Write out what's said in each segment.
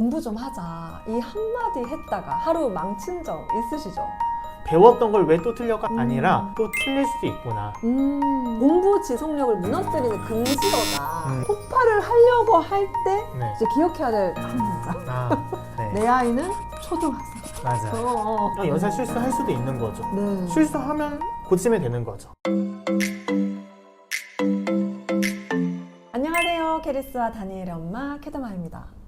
공부 좀 하자 이 한마디 했다가 하루 망친 적 있으시죠? 배웠던 걸 왜 또 틀려가 아니라 또 틀릴 수도 있구나. 공부 지속력을 무너뜨리는 금지어다. 음. 폭발을 하려고 할 때 네. 이제 기억해야 될 한 문장. 네. 내 아이는 초등학생. 맞아요. 여기서 실수할 수도 있는 거죠. 네. 실수하면 고치면 되는 거죠. 안녕하세요. 캐리스와 다니엘의 엄마 캐드마입니다.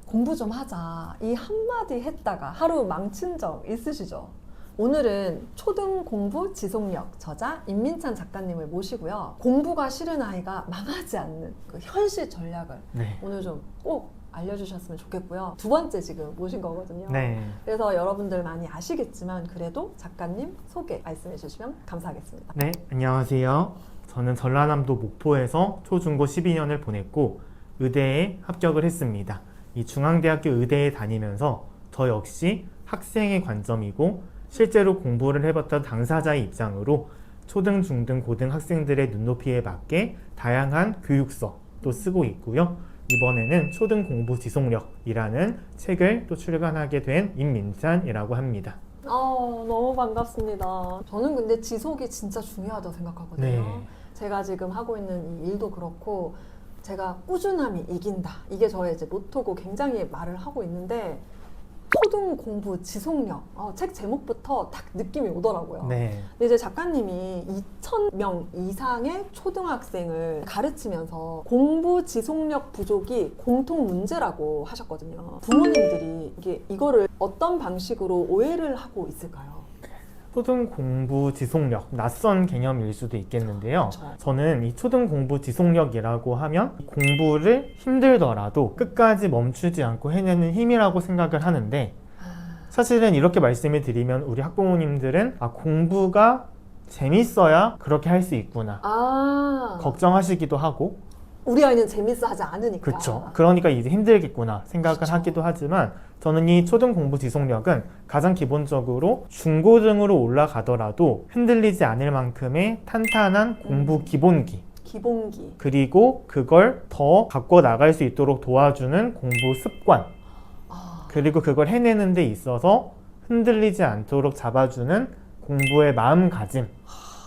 공부 좀 하자 이 한마디 했다가 하루 망친 적 있으시죠? 오늘은 초등 공부 지속력 저자 임민찬 작가님을 모시고요. 공부가 싫은 아이가 망하지 않는 그 현실 전략을 네. 오늘 좀 꼭 알려주셨으면 좋겠고요. 두 번째 지금 모신 거거든요. 네. 그래서 여러분들 많이 아시겠지만 그래도 작가님 소개 말씀해 주시면 감사하겠습니다. 네, 안녕하세요. 저는 전라남도 목포에서 초중고 12년을 보냈고 의대에 합격을 했습니다. 이 중앙대학교 의대에 다니면서 저 역시 학생의 관점이고 실제로 공부를 해봤던 당사자의 입장으로 초등, 중등, 고등 학생들의 눈높이에 맞게 다양한 교육서도 쓰고 있고요. 이번에는 초등 공부 지속력이라는 책을 또 출간하게 된 임민찬이라고 합니다. 너무 반갑습니다. 저는 근데 지속이 진짜 중요하다고 생각하거든요. 네. 제가 지금 하고 있는 이 일도 그렇고 제가 꾸준함이 이긴다. 이게 저의 이제 모토고 굉장히 말을 하고 있는데 초등 공부 지속력 책 제목부터 딱 느낌이 오더라고요. 네. 근데 이제 작가님이 2,000명 이상의 초등학생을 가르치면서 공부 지속력 부족이 공통 문제라고 하셨거든요. 부모님들이 이거를 어떤 방식으로 오해를 하고 있을까요? 초등 공부 지속력, 낯선 개념일 수도 있겠는데요. 그렇죠. 저는 이 초등 공부 지속력이라고 하면 공부를 힘들더라도 끝까지 멈추지 않고 해내는 힘이라고 생각을 하는데 사실은 이렇게 말씀을 드리면 우리 학부모님들은 공부가 재밌어야 그렇게 할 수 있구나 걱정하시기도 하고 우리 아이는 재밌어 하지 않으니까. 그렇죠. 그러니까 이제 힘들겠구나 생각을 그쵸. 하기도 하지만 저는 이 초등 공부 지속력은 가장 기본적으로 중고등으로 올라가더라도 흔들리지 않을 만큼의 탄탄한 공부 기본기 그리고 그걸 더 갖고 나갈 수 있도록 도와주는 공부 습관 그리고 그걸 해내는 데 있어서 흔들리지 않도록 잡아주는 공부의 마음가짐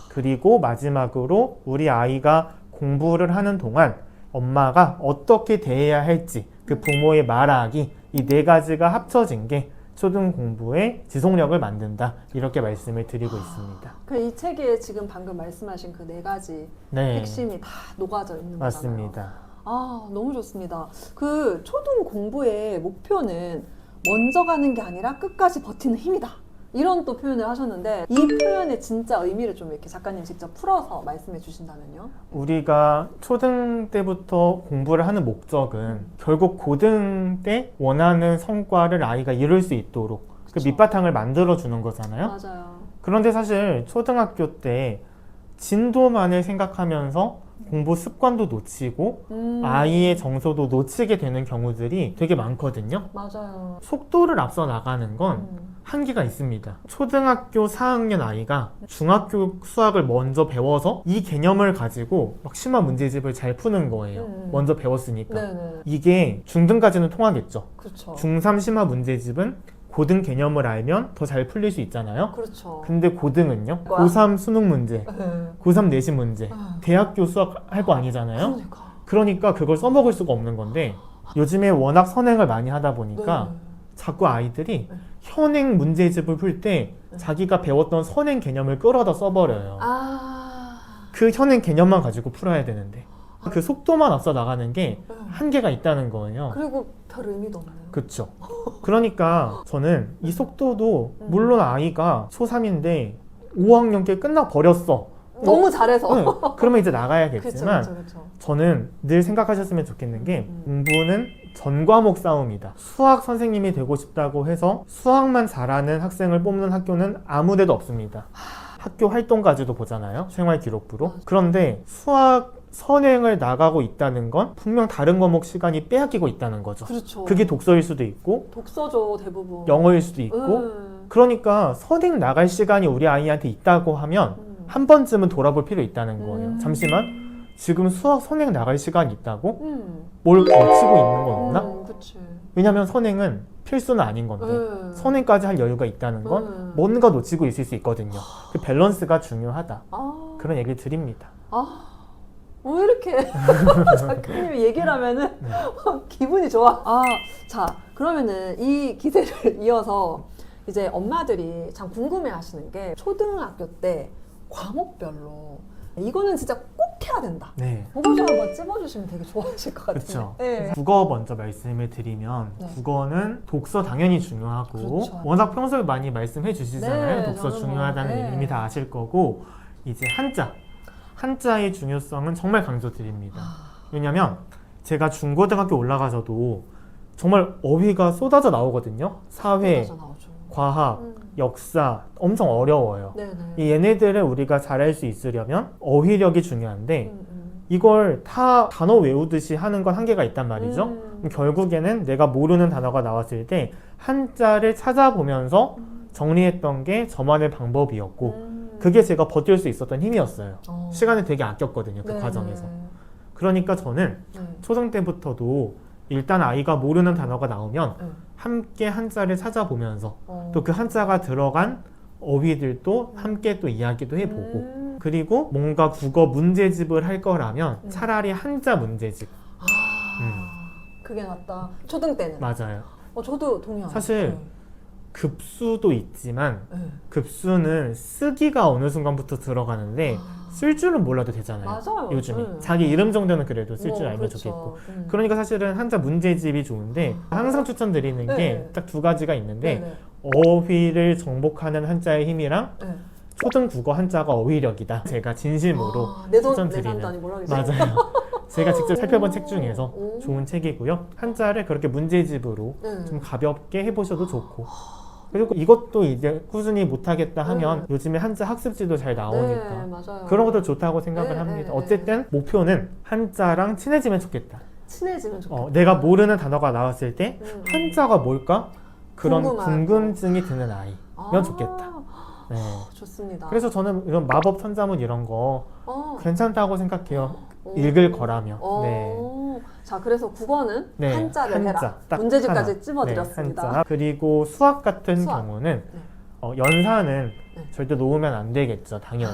그리고 마지막으로 우리 아이가 공부를 하는 동안 엄마가 어떻게 대해야 할지 그 부모의 말하기 이 네 가지가 합쳐진 게 초등 공부의 지속력을 만든다 이렇게 말씀을 드리고 있습니다. 이 책에 지금 방금 말씀하신 그 네 가지 네, 핵심이 다 녹아져 있는 거잖아요. 맞습니다. 너무 좋습니다. 그 초등 공부의 목표는 먼저 가는 게 아니라 끝까지 버티는 힘이다. 이런 또 표현을 하셨는데 이 표현의 진짜 의미를 좀 이렇게 작가님 직접 풀어서 말씀해 주신다면요? 우리가 초등 때부터 공부를 하는 목적은 결국 고등 때 원하는 성과를 아이가 이룰 수 있도록 그 밑바탕을 만들어 주는 거잖아요. 맞아요. 그런데 사실 초등학교 때 진도만을 생각하면서 공부 습관도 놓치고 아이의 정서도 놓치게 되는 경우들이 되게 많거든요. 맞아요. 속도를 앞서 나가는 건 한계가 있습니다. 초등학교 4학년 아이가 중학교 수학을 먼저 배워서 이 개념을 가지고 막 심화 문제집을 잘 푸는 거예요. 먼저 배웠으니까. 네네. 이게 중등까지는 통하겠죠. 그렇죠. 중3 심화 문제집은 고등 개념을 알면 더 잘 풀릴 수 있잖아요. 그렇죠. 근데 고등은요? 뭐야? 고3 수능 문제, 네. 고3 내신 문제, 대학교 수학 할 거 아니잖아요. 그러니까 그걸 써먹을 수가 없는 건데 요즘에 워낙 선행을 많이 하다 보니까 자꾸 아이들이 현행 문제집을 풀 때 자기가 배웠던 선행 개념을 끌어다 써버려요. 그 현행 개념만 가지고 풀어야 되는데 그 속도만 앞서 나가는 게 한계가 있다는 거예요. 그리고 별 의미도 없는. 그렇죠. 그러니까 저는 이 속도도 물론 아이가 초3인데 5학년 때 끝나 버렸어. 너무 잘해서. 네, 그러면 이제 나가야겠지만 그쵸. 저는 늘 생각하셨으면 좋겠는 게 공부는 전 과목 싸움이다. 수학 선생님이 되고 싶다고 해서 수학만 잘하는 학생을 뽑는 학교는 아무 데도 없습니다. 학교 활동까지도 보잖아요. 생활 기록부로. 그런데 수학 선행을 나가고 있다는 건 분명 다른 과목 시간이 빼앗기고 있다는 거죠. 그렇죠. 그게 독서일 수도 있고 독서죠 대부분. 영어일 수도 있고 그러니까 선행 나갈 시간이 우리 아이한테 있다고 하면 한 번쯤은 돌아볼 필요 있다는 거예요. 잠시만 지금 수학 선행 나갈 시간이 있다고? 뭘 거치고 있는 건 없나? 그치. 왜냐하면 선행은 필수는 아닌 건데 네. 선행까지 할 여유가 있다는 건 네. 뭔가 놓치고 있을 수 있거든요. 그 밸런스가 중요하다. 아, 그런 얘기를 드립니다. 왜 이렇게 작가님이 얘기를 하면은 네. 기분이 좋아. 자, 그러면은 이 기세를 이어서 이제 엄마들이 참 궁금해 하시는 게 초등학교 때 과목별로 이거는 진짜 꼭 해야 된다. 네. 그거 좀 한번 찝어주시면 되게 좋아하실 것 같아요. 그렇죠. 네. 국어 먼저 말씀을 드리면 네. 국어는 독서 당연히 중요하고 그렇죠. 워낙 평소에 많이 말씀해 주시잖아요. 네, 독서 저는 중요하다는 네. 이미 다 아실 거고 이제 한자의 중요성은 정말 강조드립니다. 왜냐면 제가 중고등학교 올라가서도 정말 어휘가 쏟아져 나오거든요. 사회, 쏟아져 나오죠. 과학, 역사 엄청 어려워요. 네네. 이 얘네들을 우리가 잘할 수 있으려면 어휘력이 중요한데 음. 이걸 다 단어 외우듯이 하는 건 한계가 있단 말이죠. 음. 그럼 결국에는 내가 모르는 단어가 나왔을 때 한자를 찾아보면서 정리했던 게 저만의 방법이었고 그게 제가 버틸 수 있었던 힘이었어요. 시간을 되게 아꼈거든요. 그 네네. 과정에서. 그러니까 저는 네. 초등 때부터도 일단 아이가 모르는 단어가 나오면 네. 함께 한자를 찾아보면서 어. 또 그 한자가 들어간 어휘들도 함께 또 이야기도 해보고 그리고 뭔가 국어 문제집을 할 거라면 차라리 한자 문제집. 그게 낫다. 초등 때는. 맞아요. 저도 동의합니다. 사실 급수도 있지만 네. 급수는 쓰기가 어느 순간부터 들어가는데 쓸 줄은 몰라도 되잖아요. 맞아요. 요즘에 네. 자기 이름 정도는 그래도 쓸 줄 알면 그렇죠. 좋겠고. 그러니까 사실은 한자 문제집이 좋은데 항상 추천드리는 네. 게 딱 두 가지가 있는데 네네. 어휘를 정복하는 한자의 힘이랑 네. 초등 국어 한자가 어휘력이다. 제가 진심으로 내 추천드리는. 산다니 뭐라 그러지? 맞아요. 제가 직접 살펴본 책 중에서 오. 좋은 책이고요. 한자를 그렇게 문제집으로 네. 좀 가볍게 해보셔도 좋고. 그리고 이것도 이제 꾸준히 못하겠다 하면 요즘에 한자 학습지도 잘 나오니까 네, 맞아요. 그런 것도 좋다고 생각을 네, 합니다. 네, 어쨌든 목표는 한자랑 친해지면 좋겠다. 친해지면 좋겠다. 내가 모르는 단어가 나왔을 때 한자가 뭘까? 그런 궁금하고. 궁금증이 드는 아이면 좋겠다. 네. 좋습니다. 그래서 저는 이런 마법 천자문 이런 거 괜찮다고 생각해요. 오. 읽을 거라면. 어. 네. 자, 그래서 국어는 네, 한자를 한자, 해라. 딱 문제집까지 하나. 찝어드렸습니다. 네, 한자. 그리고 수학 같은 수학. 경우는 네. 연산은 네. 절대 놓으면 안 되겠죠, 당연히.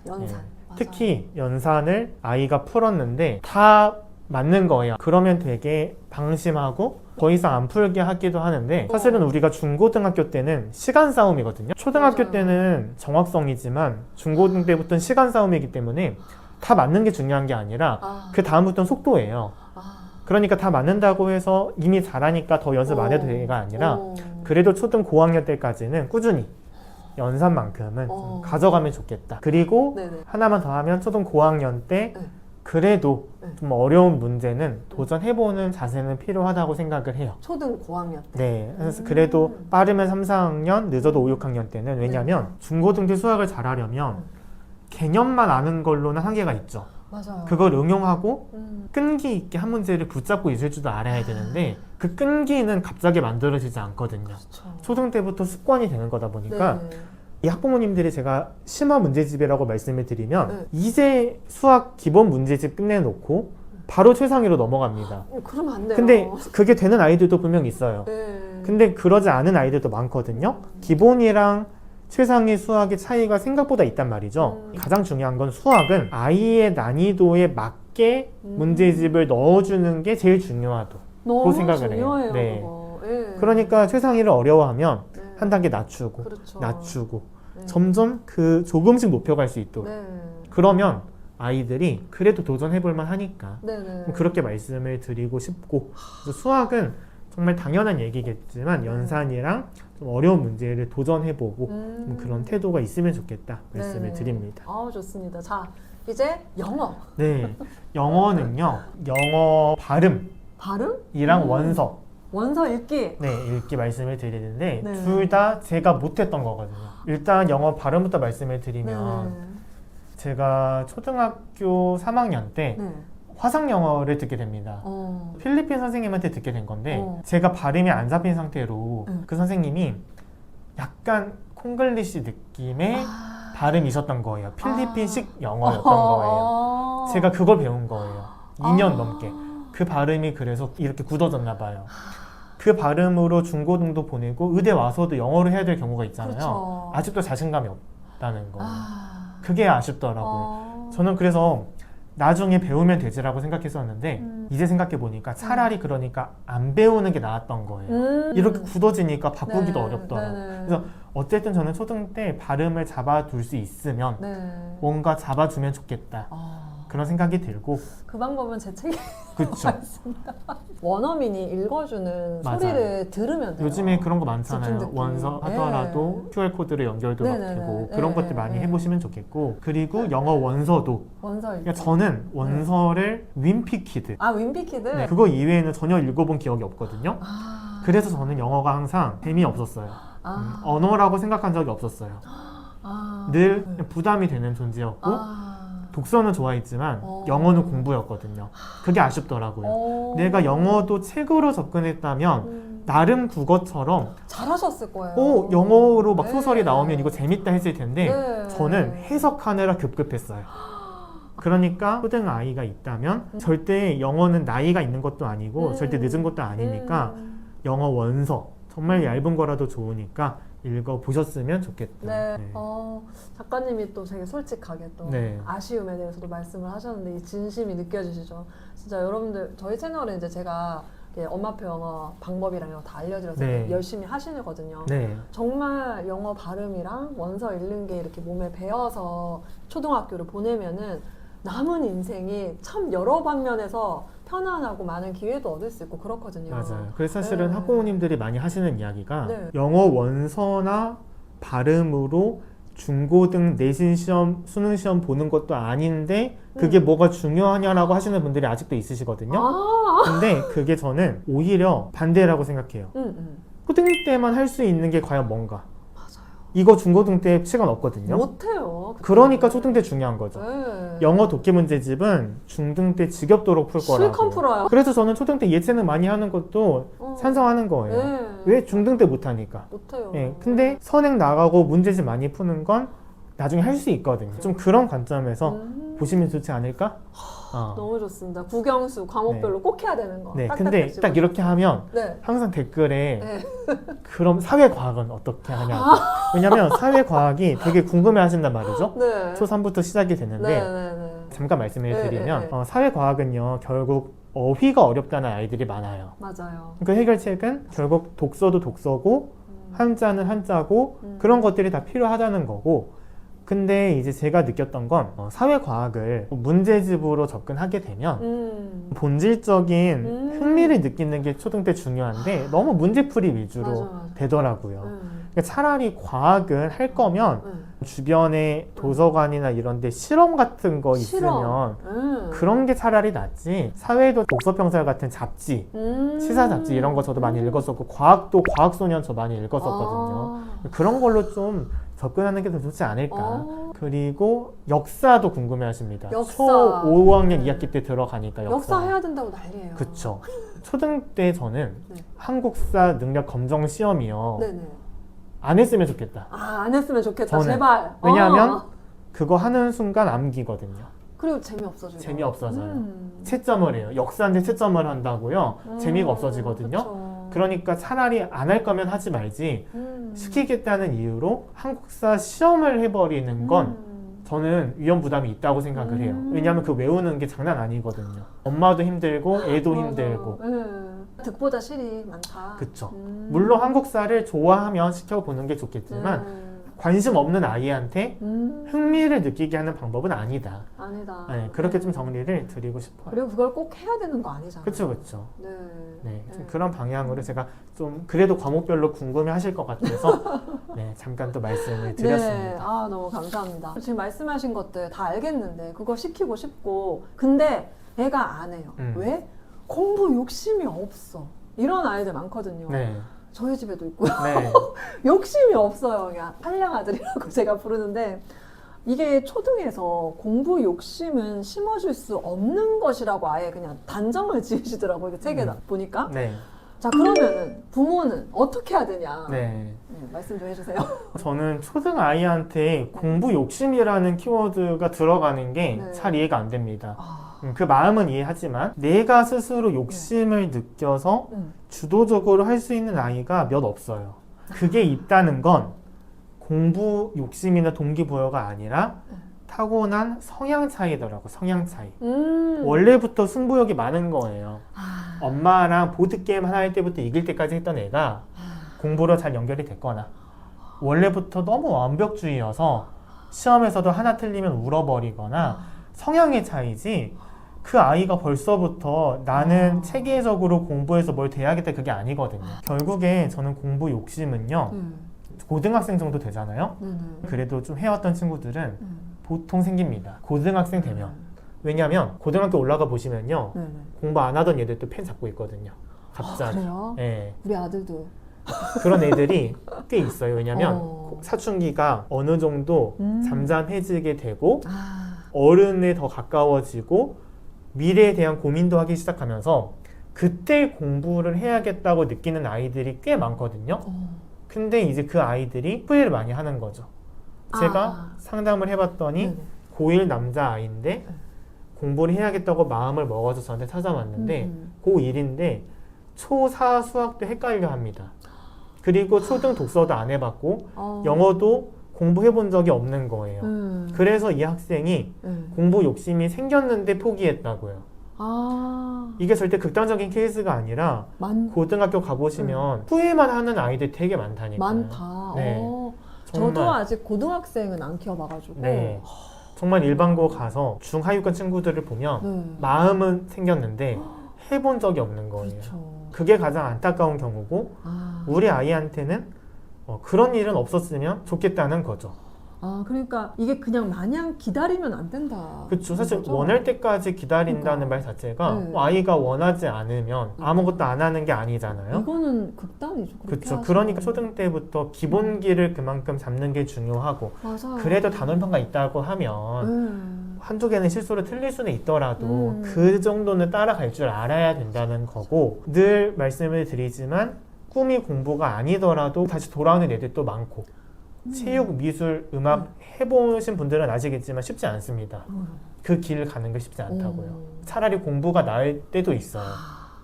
연산. 네. 맞아요. 특히 연산을 아이가 풀었는데 다 맞는 거예요. 그러면 되게 방심하고 더 이상 안 풀게 하기도 하는데 사실은 우리가 중고등학교 때는 시간 싸움이거든요. 초등학교 맞아요. 때는 정확성이지만 중고등 때부터는 시간 싸움이기 때문에 다 맞는 게 중요한 게 아니라 그 다음부터는 속도예요. 그러니까 다 맞는다고 해서 이미 잘하니까 더 연습 안 해도 되가 아니라 그래도 초등 고학년 때까지는 꾸준히 연산만큼은 좀 가져가면 좋겠다. 그리고 네네. 하나만 더 하면 초등 고학년 때 네. 그래도 네. 좀 어려운 문제는 도전해보는 자세는 필요하다고 생각을 해요. 초등 고학년 때. 네, 그래서 그래도 빠르면 3, 4학년, 늦어도 5, 6학년 때는 왜냐면 중고등 때 수학을 잘하려면 개념만 아는 걸로는 한계가 있죠. 맞아요. 그걸 응용하고 끈기 있게 한 문제를 붙잡고 있을 줄도 알아야 되는데 그 끈기는 갑자기 만들어지지 않거든요. 그렇죠. 초등 때부터 습관이 되는 거다 보니까 네. 이 학부모님들이 제가 심화 문제집이라고 말씀을 드리면 네. 이제 수학 기본 문제집 끝내놓고 바로 최상위로 넘어갑니다. 그러면 안 돼요. 근데 그게 되는 아이들도 분명 있어요. 네. 근데 그러지 않은 아이들도 많거든요. 기본이랑 최상위 수학의 차이가 생각보다 있단 말이죠. 가장 중요한 건 수학은 아이의 난이도에 맞게 문제집을 넣어주는 게 제일 중요하다고 너무 생각을 해요. 중요해요. 네. 그거. 네. 그러니까 최상위를 어려워하면 네. 한 단계 낮추고 그렇죠. 낮추고 네. 점점 그 조금씩 높여갈 수 있도록 네. 그러면 아이들이 그래도 도전해볼만 하니까 네네. 그렇게 말씀을 드리고 싶고 그래서 수학은 정말 당연한 얘기겠지만 연산이랑 좀 어려운 문제를 도전해보고 좀 그런 태도가 있으면 좋겠다 말씀을 네네. 드립니다. 좋습니다. 자, 이제 영어. 네, 영어는요 영어 발음이랑 발음? 원서 원서 읽기. 네, 읽기 말씀을 드리는데 네. 둘 다 제가 못했던 거거든요. 일단 영어 발음부터 말씀을 드리면 제가 초등학교 3학년 때 네. 화상 영어를 듣게 됩니다. 필리핀 선생님한테 듣게 된 건데 제가 발음이 안 잡힌 상태로 그 선생님이 약간 콩글리시 느낌의 발음이셨던 거예요. 필리핀식 영어였던 거예요. 제가 그걸 배운 거예요. 2년 넘게. 그 발음이 그래서 이렇게 굳어졌나 봐요. 그 발음으로 중고등도 보내고 의대 와서도 영어로 해야 될 경우가 있잖아요. 그렇죠. 아직도 자신감이 없다는 거. 아. 그게 아쉽더라고요. 저는 그래서 나중에 배우면 되지라고 생각했었는데 이제 생각해 보니까 차라리 그러니까 안 배우는 게 나았던 거예요. 이렇게 굳어지니까 바꾸기도 네, 어렵더라고요. 네네. 그래서 어쨌든 저는 초등 때 발음을 잡아둘 수 있으면 네. 뭔가 잡아주면 좋겠다. 그런 생각이 들고 그 방법은 제 책에 그쵸. 있습니다. 원어민이 읽어주는 맞아요. 소리를 들으면 돼요. 요즘에 그런 거 많잖아요. 집중 듣기. 원서 하더라도 QR코드로 연결도 막 네네네. 되고 그런 네, 것들 많이 네. 해보시면 좋겠고 그리고 영어 원서도 원서 읽기. 그러니까 저는 원서를 윈피키드 아 윈피키드? 네, 그거 이외에는 전혀 읽어본 기억이 없거든요. 아. 그래서 저는 영어가 항상 재미없었어요. 아. 언어라고 생각한 적이 없었어요. 아. 늘 네. 부담이 되는 존재였고 아. 독서는 좋아했지만 어. 영어는 공부였거든요. 그게 아쉽더라고요. 어. 내가 영어도 책으로 접근했다면 나름 국어처럼 잘하셨을 거예요. 영어로 막 네. 소설이 나오면 이거 재밌다 했을 텐데 네. 저는 해석하느라 급급했어요. 그러니까 초등 아이가 있다면 절대 영어는 나이가 있는 것도 아니고 절대 늦은 것도 아니니까 영어 원서 정말 얇은 거라도 좋으니까 읽어보셨으면 좋겠다. 네. 네. 작가님이 또 되게 솔직하게 또 네. 아쉬움에 대해서도 말씀을 하셨는데 이 진심이 느껴지시죠. 진짜 여러분들 저희 채널에 이제 제가 이렇게 엄마표 영어 방법이랑 이런 거 다 알려드려서 네. 열심히 하시거든요. 네. 정말 영어 발음이랑 원서 읽는 게 이렇게 몸에 배어서 초등학교를 보내면은 남은 인생이 참 여러 방면에서 편안하고 많은 기회도 얻을 수 있고 그렇거든요. 맞아요. 그래서 사실은 네. 학부모님들이 많이 하시는 이야기가 네. 영어 원서나 발음으로 중고등 내신 시험, 수능 시험 보는 것도 아닌데 그게 뭐가 중요하냐라고 하시는 분들이 아직도 있으시거든요. 아, 근데 그게 저는 오히려 반대라고 생각해요. 초등 때만 할 수 있는 게 과연 뭔가? 맞아요. 이거 중고등 때 시간 없거든요. 못해요. 그러니까 초등 때 중요한 거죠. 네. 영어 독해 문제집은 중등 때 지겹도록 풀 거라고. 실컷 풀어요. 그래서 저는 초등 때 예체능 많이 하는 것도 찬성하는 거예요. 네. 왜 중등 때 못하니까. 못해요. 예, 근데 선행 나가고 문제집 많이 푸는 건 나중에 할 수 있거든요. 좀 그런 관점에서 보시면 좋지 않을까? 너무 좋습니다. 국영수 과목별로 꼭 해야 되는 거. 네, 딱딱 근데 배치고. 딱 이렇게 하면 네. 항상 댓글에 네. 그럼 사회과학은 어떻게 하냐고. 왜냐면 사회과학이 되게 궁금해 하신단 말이죠. 네. 초3부터 시작이 되는데 네. 잠깐 말씀을 네, 드리면 네, 네. 사회과학은요 결국 어휘가 어렵다는 아이들이 많아요. 맞아요. 그 해결책은 결국 독서도 독서고 한자는 한자고 그런 것들이 다 필요하다는 거고 근데 이제 제가 느꼈던 건 사회과학을 문제집으로 접근하게 되면 본질적인 흥미를 느끼는 게 초등 때 중요한데 너무 문제풀이 위주로 맞아. 되더라고요. 그러니까 차라리 과학을 할 거면 주변에 도서관이나 이런 데 실험 같은 거 있으면 그런 게 차라리 낫지. 사회도 독서평설 같은 잡지, 시사 잡지 이런 거 저도 많이 읽었었고 과학도 과학소년 저 많이 읽었었거든요. 그런 걸로 좀 접근하는 게 더 좋지 않을까. 그리고 역사도 궁금해 하십니다. 역사. 초 5학년 2학기 때 들어가니까 역사 해야 된다고 난리예요. 그쵸. 초등 때 저는 네. 한국사 능력 검정 시험이요. 네네. 안 했으면 좋겠다. 안 했으면 좋겠다. 저는. 제발. 왜냐하면 그거 하는 순간 암기거든요. 그리고 재미없어져요. 재미없어져요. 채점을 해요. 역사인데 채점을 한다고요. 재미가 없어지거든요. 그쵸. 그러니까 차라리 안 할 거면 하지 말지 시키겠다는 이유로 한국사 시험을 해버리는 건 저는 위험 부담이 있다고 생각을 해요. 왜냐하면 그 외우는 게 장난 아니거든요. 엄마도 힘들고 애도 맞아. 힘들고. 득보다 실이 많다. 그쵸. 물론 한국사를 좋아하면 시켜보는 게 좋겠지만 관심 없는 아이한테 흥미를 느끼게 하는 방법은 아니다. 아니다. 네, 그렇게 좀 정리를 드리고 싶어요. 그리고 그걸 꼭 해야 되는 거 아니잖아요. 그쵸. 네. 네, 좀 그런 방향으로 제가 좀 그래도 과목별로 궁금해 하실 것 같아서 네, 잠깐 또 말씀을 드렸습니다. 네. 너무 감사합니다. 지금 말씀하신 것들 다 알겠는데 그거 시키고 싶고 근데 애가 안 해요. 왜? 공부 욕심이 없어. 이런 아이들 많거든요. 네. 저희 집에도 있고요. 네. 욕심이 없어요. 그냥 한량아들이라고 제가 부르는데 이게 초등에서 공부 욕심은 심어줄 수 없는 것이라고 아예 그냥 단정을 지으시더라고요. 이게 책에 보니까. 네. 자, 그러면은 부모는 어떻게 해야 되냐? 네. 말씀 좀 해주세요. 저는 초등 아이한테 공부 욕심이라는 키워드가 들어가는 게 네. 잘 이해가 안 됩니다. 그 마음은 이해하지만 내가 스스로 욕심을 느껴서 주도적으로 할 수 있는 아이가 몇 없어요. 그게 있다는 건 공부 욕심이나 동기부여가 아니라 타고난 성향 차이더라고. 성향 차이. 원래부터 승부욕이 많은 거예요. 엄마랑 보드게임 하나 할 때부터 이길 때까지 했던 애가 공부로 잘 연결이 됐거나 원래부터 너무 완벽주의여서 시험에서도 하나 틀리면 울어버리거나 성향의 차이지 그 아이가 벌써부터 나는 체계적으로 공부해서 뭘 돼야겠다 그게 아니거든요. 결국에 저는 공부 욕심은요. 고등학생 정도 되잖아요. 그래도 좀 해왔던 친구들은 보통 생깁니다. 고등학생 되면. 왜냐면 고등학교 올라가 보시면요. 공부 안 하던 애들도 펜 잡고 있거든요. 갑자기. 그래요? 네. 우리 아들도. 그런 애들이 꽤 있어요. 왜냐면 사춘기가 어느 정도 잠잠해지게 되고 어른에 더 가까워지고 미래에 대한 고민도 하기 시작하면서 그때 공부를 해야겠다고 느끼는 아이들이 꽤 많거든요. 근데 이제 그 아이들이 후회를 많이 하는 거죠. 제가 상담을 해봤더니 고1 남자아이인데 공부를 해야겠다고 마음을 먹어서 저한테 찾아왔는데 고1인데 초4 수학도 헷갈려 합니다. 그리고 초등 독서도 안 해봤고 영어도 공부해본 적이 없는 거예요. 그래서 이 학생이 공부 욕심이 생겼는데 포기했다고요. 이게 절대 극단적인 케이스가 아니라 고등학교 가보시면 후회만 하는 아이들 되게 많다니까요. 많다. 네. 저도 아직 고등학생은 안 키워봐가지고. 네. 정말 일반고 가서 중하위권 친구들을 보면 마음은 생겼는데 해본 적이 없는 거예요. 그렇죠. 그게 가장 안타까운 경우고 우리 아이한테는 그런 일은 없었으면 좋겠다는 거죠. 그러니까 이게 그냥 마냥 기다리면 안 된다. 그렇죠. 사실 거죠? 원할 때까지 기다린다는 말 자체가 아이가 원하지 않으면 아무것도 안 하는 게 아니잖아요. 이거는 극단이죠. 그렇죠. 그러니까 초등 때부터 기본기를 그만큼 잡는 게 중요하고 맞아요. 그래도 단원평가 있다고 하면 한두 개는 실수로 틀릴 수는 있더라도 그 정도는 따라갈 줄 알아야 된다는 거고 늘 말씀을 드리지만 꿈이 공부가 아니더라도 다시 돌아오는 애들도 많고 체육, 미술, 음악 해보신 분들은 아시겠지만 쉽지 않습니다. 그 길을 가는 게 쉽지 않다고요. 차라리 공부가 나을 때도 있어요.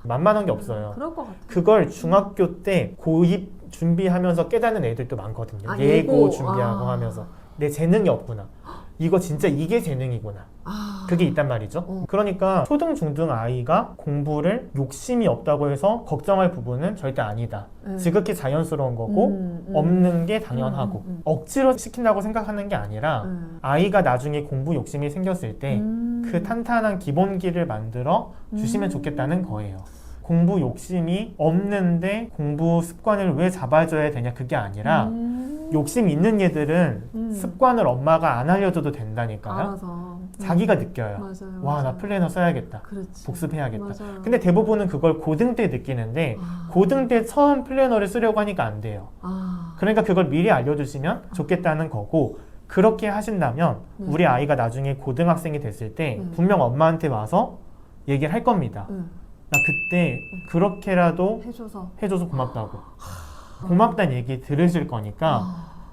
만만한 게 없어요. 그럴 것 같아요. 그걸 중학교 때 고입 준비하면서 깨닫는 애들도 많거든요. 예고 예고. 준비하고 하면서 내 재능이 없구나. 이거 진짜 이게 재능이구나. 그게 있단 말이죠. 그러니까 초등, 중등 아이가 공부를 욕심이 없다고 해서 걱정할 부분은 절대 아니다. 지극히 자연스러운 거고 없는 게 당연하고 억지로 시킨다고 생각하는 게 아니라 아이가 나중에 공부 욕심이 생겼을 때 그 탄탄한 기본기를 만들어 주시면 좋겠다는 거예요. 공부 욕심이 없는데 공부 습관을 왜 잡아줘야 되냐 그게 아니라 욕심 있는 얘들은 습관을 엄마가 안 알려줘도 된다니까요. 알아서. 자기가 느껴요. 맞아요. 와, 나 맞아요. 플래너 써야겠다. 그렇지. 복습해야겠다. 맞아요. 근데 대부분은 그걸 고등 때 느끼는데 고등 때 처음 플래너를 쓰려고 하니까 안 돼요. 그러니까 그걸 미리 알려주시면 좋겠다는 거고 그렇게 하신다면 우리 아이가 나중에 고등학생이 됐을 때 분명 엄마한테 와서 얘기를 할 겁니다. 나 그때 그렇게라도 해줘서 고맙다고. 고맙다는 얘기 들으실 거니까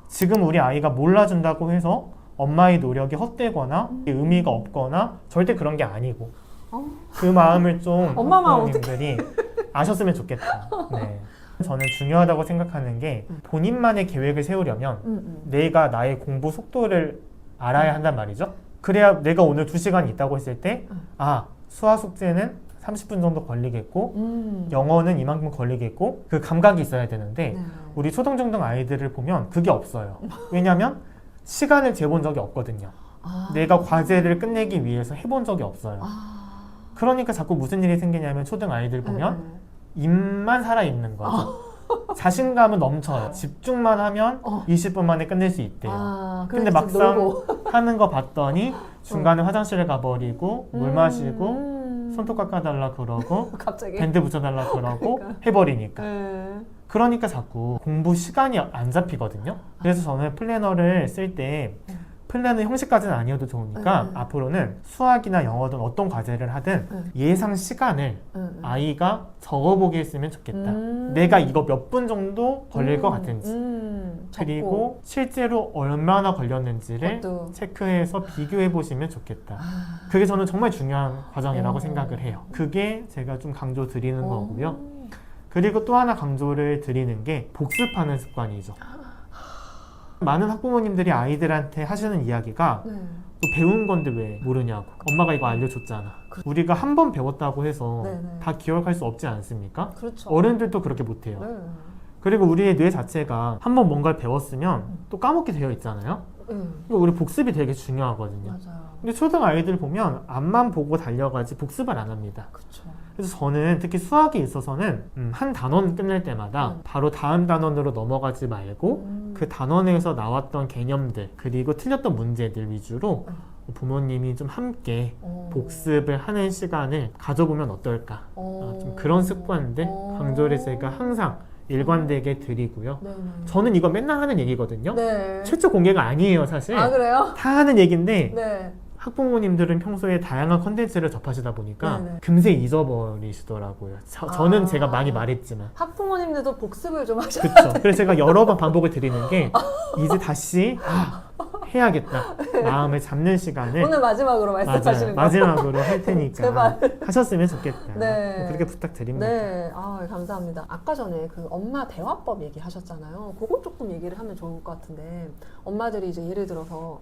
지금 우리 아이가 몰라준다고 해서 엄마의 노력이 헛되거나 의미가 없거나 절대 그런 게 아니고 그 마음을 좀 엄마 마음 부모님들이 아셨으면 좋겠다. 네. 저는 중요하다고 생각하는 게 본인만의 계획을 세우려면 내가 나의 공부 속도를 알아야 한단 말이죠. 그래야 내가 오늘 2시간 있다고 했을 때 수학 숙제는 30분 정도 걸리겠고 영어는 이만큼 걸리겠고 그 감각이 있어야 되는데 우리 초등 중등 아이들을 보면 그게 없어요. 왜냐하면 시간을 재본 적이 없거든요. 내가 과제를 끝내기 위해서 해본 적이 없어요. 그러니까 자꾸 무슨 일이 생기냐면 초등 아이들 보면 입만 살아있는 거죠. 자신감은 넘쳐요. 집중만 하면 20분 만에 끝낼 수 있대요. 근데 막상 하는 거 봤더니 중간에 화장실에 가버리고 물 마시고 손톱 깎아달라 그러고 갑자기 밴드 붙여달라 그러고 해버리니까. 그러니까 자꾸 공부 시간이 안 잡히거든요. 그래서 저는 플래너를 쓸 때 플랜은 형식까지는 아니어도 좋으니까 네. 앞으로는 수학이나 영어든 어떤 과제를 하든 네. 예상 시간을 아이가 적어보게 했으면 좋겠다. 음. 내가 이거 몇 분 정도 걸릴 것 같은지. 그리고 실제로 얼마나 걸렸는지를 그것도. 체크해서 비교해 보시면 좋겠다. 아. 그게 저는 정말 중요한 과정이라고 어. 생각을 해요. 그게 제가 좀 강조 드리는 어. 거고요. 그리고 또 하나 강조를 드리는 게 복습하는 습관이죠. 많은 학부모님들이 아이들한테 하시는 이야기가 네. 너 배운 건데 왜 모르냐고. 엄마가 이거 알려줬잖아. 우리가 한 번 배웠다고 해서 네네. 다 기억할 수 없지 않습니까? 그렇죠. 어른들도 그렇게 못해요. 네. 그리고 우리의 뇌 자체가 한 번 뭔가를 배웠으면 또 까먹게 되어 있잖아요. 그러니까 우리 복습이 되게 중요하거든요. 맞아요. 근데 초등 아이들 보면 앞만 보고 달려가지 복습을 안 합니다. 그렇죠. 그래서 저는 특히 수학에 있어서는 한 단원 끝낼 때마다 바로 다음 단원으로 넘어가지 말고 그 단원에서 나왔던 개념들 그리고 틀렸던 문제들 위주로 부모님이 좀 함께 복습을 하는 시간을 가져보면 어떨까. 좀 그런 습관들 강조를 제가 항상 일관되게 드리고요. 네네. 저는 이거 맨날 하는 얘기거든요. 네. 최초 공개가 아니에요, 사실. 아 그래요? 다 하는 얘기인데 네. 학부모님들은 평소에 다양한 컨텐츠를 접하시다 보니까 네네. 금세 잊어버리시더라고요. 저는 제가 많이 말했지만. 학부모님들도 복습을 좀 하셔. 그렇죠. 그래서 제가 여러 번 반복을 드리는 게 이제 다시 해야겠다. 마음을 잡는 시간을 오늘 마지막으로 맞아요. 말씀하시는 거. 마지막으로 할 테니까 제발. 하셨으면 좋겠다. 네. 그렇게 부탁드립니다. 네, 아, 감사합니다. 아까 전에 그 엄마 대화법 얘기하셨잖아요. 그거 조금 얘기를 하면 좋을 것 같은데 엄마들이 이제 예를 들어서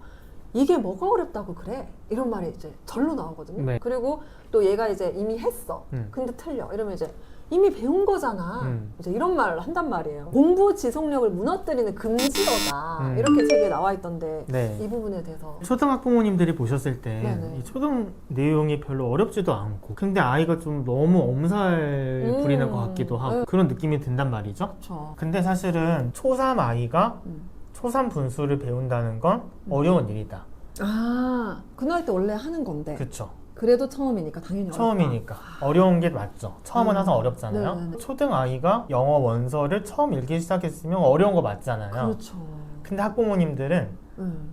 이게 뭐가 어렵다고 그래? 이런 말이 이제 절로 나오거든요. 네. 그리고 또 얘가 이제 이미 했어. 근데 틀려. 이러면 이제 이미 배운 거잖아. 이제 이런 말을 한단 말이에요. 공부 지속력을 무너뜨리는 금지어다. 이렇게 책에 나와 있던데 네. 이 부분에 대해서 초등학부모님들이 보셨을 때 네네. 이 초등 내용이 별로 어렵지도 않고 근데 아이가 좀 너무 엄살 부리는 것 같기도 하고 그런 느낌이 든단 말이죠. 그렇죠. 근데 사실은 초3 아이가 초3 분수를 배운다는 건 어려운 일이다. 아, 그 나이 때 원래 하는 건데 그쵸. 그래도 처음이니까 당연히 어렵다. 처음이니까 어려운 게 맞죠. 처음은 항상 어렵잖아요. 네네네. 초등 아이가 영어 원서를 처음 읽기 시작했으면 어려운 거 맞잖아요. 그렇죠. 근데 학부모님들은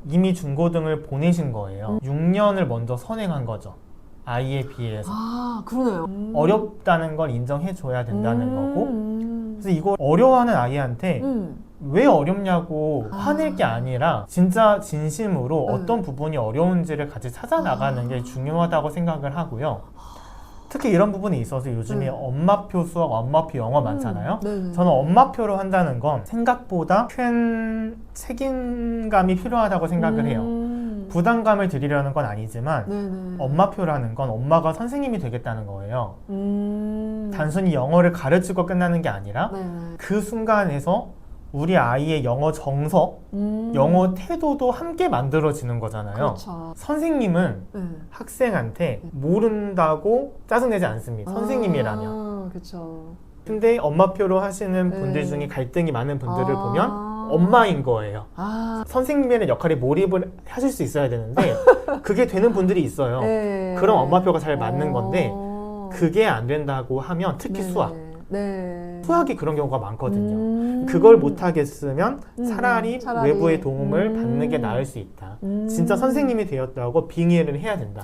이미 중고등을 보내신 거예요. 6년을 먼저 선행한 거죠. 아이에 비해서. 아, 그러네요. 어렵다는 걸 인정해줘야 된다는 거고. 그래서 이거 어려워하는 아이한테 왜 어렵냐고 화낼 게 아니라 진짜 진심으로 어떤 부분이 어려운지를 같이 찾아나가는 게 중요하다고 생각을 하고요. 특히 이런 부분에 있어서 요즘에 엄마표 수학, 엄마표 영어 많잖아요. 저는 엄마표로 한다는 건 생각보다 큰 책임감이 필요하다고 생각을 해요. 부담감을 드리려는 건 아니지만 엄마표라는 건 엄마가 선생님이 되겠다는 거예요. 단순히 영어를 가르치고 끝나는 게 아니라 그 순간에서 우리 아이의 영어 정서, 영어 태도도 함께 만들어지는 거잖아요. 그렇죠. 선생님은 학생한테 모른다고 짜증내지 않습니다. 선생님이라면. 그렇죠. 근데 엄마표로 하시는 분들 중에 갈등이 많은 분들을 보면 엄마인 거예요. 선생님의 역할에 몰입을 하실 수 있어야 되는데 그게 되는 분들이 있어요. 그럼 엄마표가 잘 맞는 건데 그게 안 된다고 하면 특히 수학. 수학이 그런 경우가 많거든요. 그걸 못하겠으면 차라리 외부의 도움을 받는 게 나을 수 있다. 진짜 선생님이 되었다고 빙의를 해야 된다.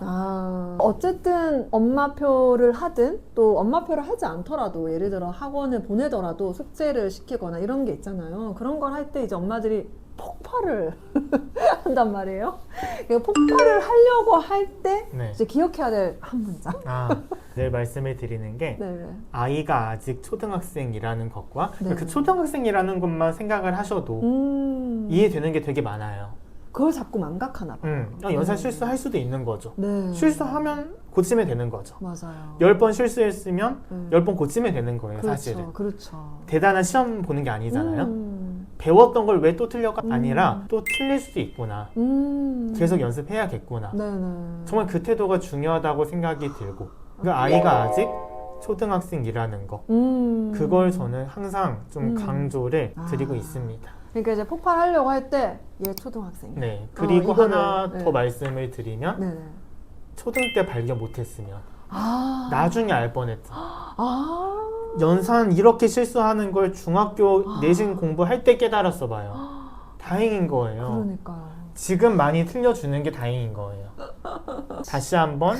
어쨌든 엄마표를 하든 또 엄마표를 하지 않더라도 예를 들어 학원을 보내더라도 숙제를 시키거나 이런 게 있잖아요. 그런 걸 할 때 이제 엄마들이 폭발을 한단 말이에요. 폭발을 하려고 할 때 이제 기억해야 될 한 문장. 늘 말씀을 드리는 게 아이가 아직 초등학생이라는 것과 그 초등학생이라는 것만 생각을 하셔도 이해되는 게 되게 많아요. 그걸 자꾸 망각하나 봐요. 연산 실수할 수도 있는 거죠. 실수하면 고치면 되는 거죠. 맞아요. 10번 실수했으면 10번 고치면 되는 거예요. 그렇죠. 사실은. 그렇죠. 대단한 시험 보는 게 아니잖아요. 배웠던 걸 왜 또 틀려가 아니라 또 틀릴 수도 있구나. 계속 연습해야겠구나. 정말 그 태도가 중요하다고 생각이 들고 그 아이가 아직 초등학생이라는 거 그걸 저는 항상 좀 강조를 드리고 있습니다. 그러니까 이제 폭발하려고 할 때 얘 초등학생. 네. 그리고 하나 더 말씀을 드리면 초등 때 발견 못했으면 나중에 알 뻔했죠. 연산 이렇게 실수하는 걸 중학교 내신 공부할 때 깨달았어 봐요. 다행인 거예요. 그러니까요. 지금 많이 틀려주는 게 다행인 거예요. 다시 한번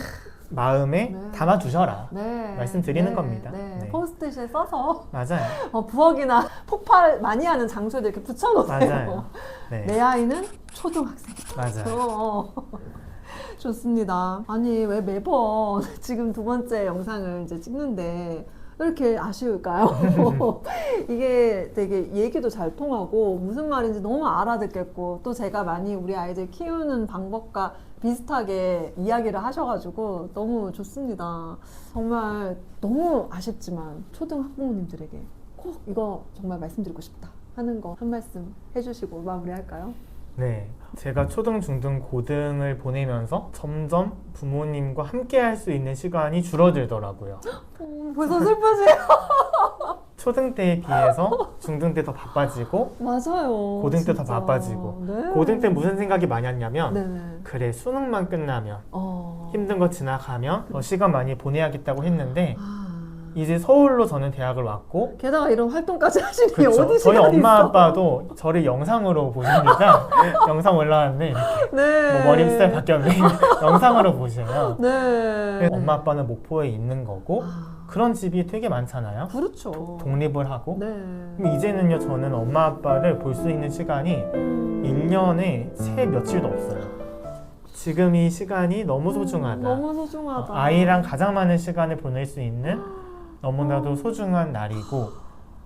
마음에 네. 담아두셔라. 네. 말씀드리는 네. 겁니다. 네. 네. 포스트잇에 써서 맞아요. 부엌이나 폭발 많이 하는 장소에 이렇게 붙여놓으세요. 맞아요. 네. 내 아이는 초등학생. 맞아요. 좋습니다. 아니 왜 매번 지금 두 번째 영상을 이제 찍는데 왜 이렇게 아쉬울까요? 이게 되게 얘기도 잘 통하고 무슨 말인지 너무 알아듣겠고 또 제가 많이 우리 아이들 키우는 방법과 비슷하게 이야기를 하셔가지고 너무 좋습니다. 정말 너무 아쉽지만 초등학부모님들에게 꼭 이거 정말 말씀드리고 싶다 하는 거 한 말씀 해주시고 마무리할까요? 네, 제가 초등, 중등, 고등을 보내면서 점점 부모님과 함께 할 수 있는 시간이 줄어들더라고요. 벌써 슬퍼지요. 초등 때에 비해서 중등 때 더 바빠지고 맞아요. 고등 때 더 진짜. 바빠지고 네. 고등 때 무슨 생각이 많이 왔냐면 네네. 그래 수능만 끝나면 어. 힘든 거 지나가면 시간 많이 보내야겠다고 했는데 아. 이제 서울로 저는 대학을 왔고 게다가 이런 활동까지 하시니 그쵸. 어디 저희 시간이 엄마 있어? 아빠도 저를 영상으로 보십니다. 영상 올라왔는데 네. 뭐 머리 스타일 바뀌었네. 영상으로 보셔요. 네. 엄마 아빠는 목포에 있는 거고 아. 그런 집이 되게 많잖아요. 그렇죠. 독립을 하고 네. 그럼 이제는요 저는 엄마 아빠를 볼 수 있는 시간이 1년에 새 며칠도 없어요. 지금 이 시간이 너무 소중하다. 너무 소중하다. 아이랑 가장 많은 시간을 보낼 수 있는 너무나도 소중한 날이고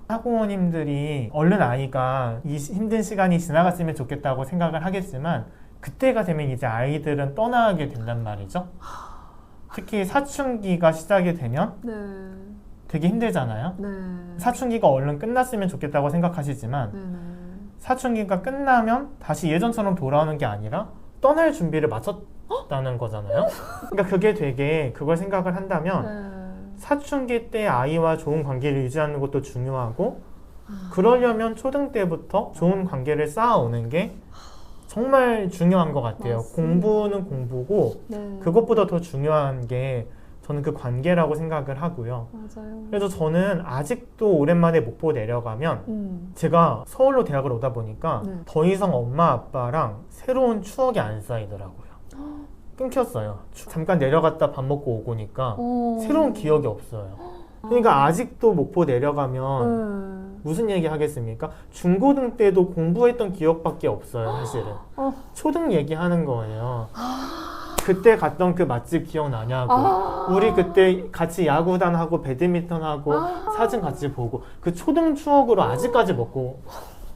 학부모님들이 얼른 아이가 이 힘든 시간이 지나갔으면 좋겠다고 생각을 하겠지만 그때가 되면 이제 아이들은 떠나게 된단 말이죠. 특히 사춘기가 시작이 되면 네. 되게 힘들잖아요. 네. 사춘기가 얼른 끝났으면 좋겠다고 생각하시지만 네네. 사춘기가 끝나면 다시 예전처럼 돌아오는 게 아니라 떠날 준비를 마쳤다는 거잖아요. 그러니까 그게 되게 그걸 생각을 한다면 네. 사춘기 때 아이와 좋은 관계를 유지하는 것도 중요하고 그러려면 초등 때부터 좋은 관계를 쌓아오는 게 정말 중요한 것 같아요. 맞습니다. 공부는 공부고 네. 그것보다 더 중요한 게 저는 그 관계라고 생각을 하고요. 맞아요. 그래서 저는 아직도 오랜만에 목포 내려가면 제가 서울로 대학을 오다 보니까 네. 더 이상 엄마 아빠랑 새로운 추억이 안 쌓이더라고요. 끊겼어요. 잠깐 내려갔다 밥 먹고 오고니까 새로운 기억이 없어요. 그러니까 아직도 목포 내려가면 무슨 얘기 하겠습니까? 중고등 때도 공부했던 기억밖에 없어요, 사실은. 초등 얘기하는 거예요. 그때 갔던 그 맛집 기억나냐고. 우리 그때 같이 야구단하고 배드민턴하고 사진 같이 보고 그 초등 추억으로 아직까지 먹고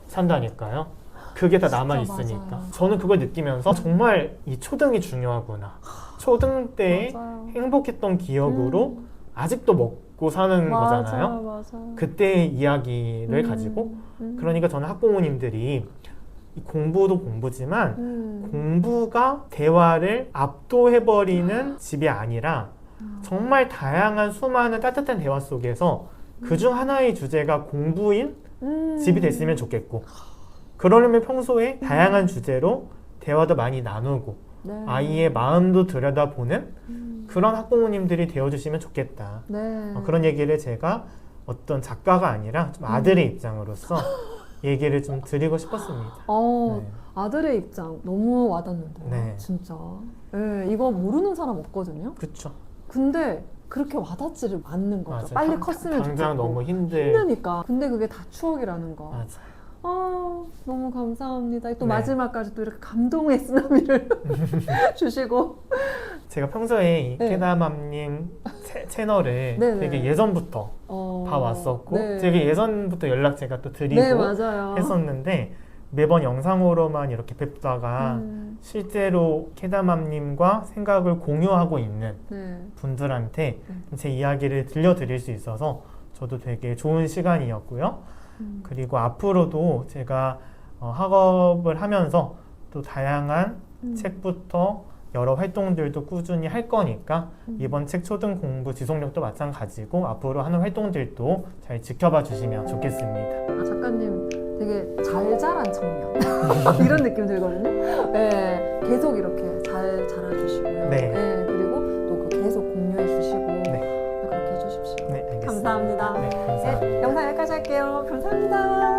산다니까요. 그게 다 남아있으니까. 맞아요. 저는 그걸 느끼면서 정말 이 초등이 중요하구나. 초등 때 맞아요. 행복했던 기억으로 아직도 먹고 사는 거잖아요. 맞아요. 그때의 이야기를 가지고. 그러니까 저는 학부모님들이 공부도 공부지만 공부가 대화를 압도해버리는 집이 아니라 정말 다양한 수많은 따뜻한 대화 속에서 그중 하나의 주제가 공부인 집이 됐으면 좋겠고 그러려면 평소에 다양한 주제로 대화도 많이 나누고 네. 아이의 마음도 들여다보는 그런 학부모님들이 되어주시면 좋겠다. 네. 그런 얘기를 제가 어떤 작가가 아니라 좀 아들의 입장으로서 얘기를 좀 드리고 싶었습니다. 네. 아들의 입장 너무 와닿는데요. 네. 진짜. 네, 이거 모르는 사람 없거든요. 그렇죠. 근데 그렇게 와닿지를 않는 거죠. 맞아요. 빨리 컸으면 당장 좋겠고. 너무 힘드니까. 근데 그게 다 추억이라는 거. 맞아요. 너무 감사합니다. 또 네. 마지막까지 또 이렇게 감동의 쓰나미를 주시고. 제가 평소에 이 네. 캐다맘님 채널을 네네. 되게 예전부터 봐왔었고 네. 되게 예전부터 연락 제가 또 드리고 네, 맞아요. 했었는데 매번 영상으로만 이렇게 뵙다가 실제로 캐다맘님과 생각을 공유하고 있는 네. 분들한테 제 이야기를 들려드릴 수 있어서 저도 되게 좋은 시간이었고요. 그리고 앞으로도 제가 학업을 하면서 또 다양한 책부터 여러 활동들도 꾸준히 할 거니까 이번 책 초등 공부 지속력도 마찬가지고 앞으로 하는 활동들도 잘 지켜봐 주시면 좋겠습니다. 작가님 되게 잘 자란 청년 이런 느낌 들거든요. 네, 계속 이렇게 잘 자라주시고요. 네. 그리고 또 계속 공유해 주시고 네. 그렇게 해주십시오. 네, 알겠습니다. 감사합니다. 네, 감사합니다. 영상 여기까지 할게요. 감사합니다.